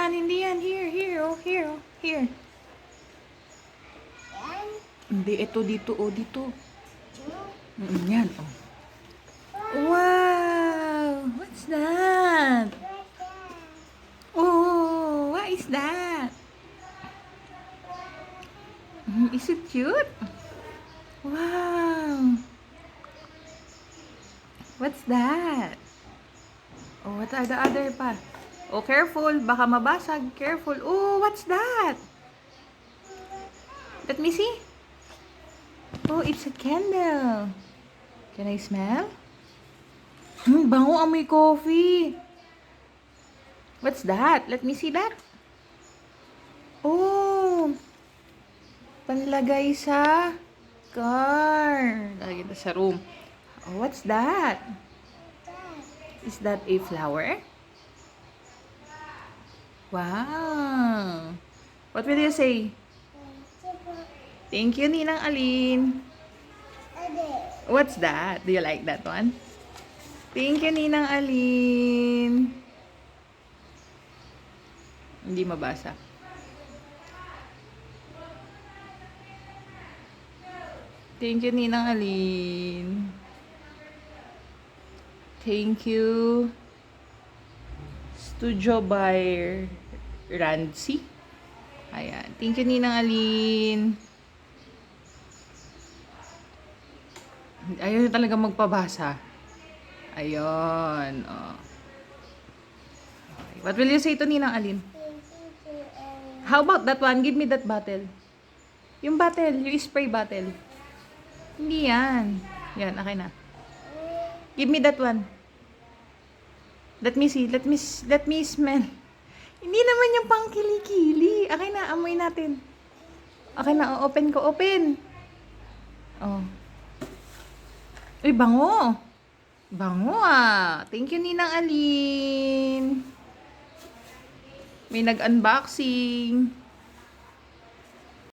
yan, hindi yan. Here, here, oh, here, oh, here. Hindi, ito dito, oh, dito. Yan, oh. Wow! What's that? Oh, what is that? Is it cute? Wow! What's that? Oh, what are the other pa? Oh, careful. Baka mabasag. Careful. Oh, what's that? Let me see. Oh, it's a candle. Can I smell? Bango amoy coffee. What's that? Let me see that. Oh, panlagay sa car. Lagay na sa room. Oh, what's that? Is that a flower? Wow. What will you say? Thank you, Ninang Aline. What's that? Do you like that one? Thank you, Ninang Aline. Hindi mabasa. Thank you, Ninang Aline. Thank you. Studio by Rancy. Ayan. Thank you, Ninang Aline. Ayaw talaga magpabasa. Ayun. Oh. Okay. What will you say to Ninang Aline? How about that one? Give me that bottle. Yung bottle. Yung spray bottle. Hindi yan. Yan. Okay na. Give me that one. Let me see. Let me smell. Hindi naman yung pang kilikili. Okay na. Amoy natin. Okay na. Oh, open ko. Open. Oh. Uy, bango. Bango ah. Thank you, Ninang Aline. May nag-unboxing.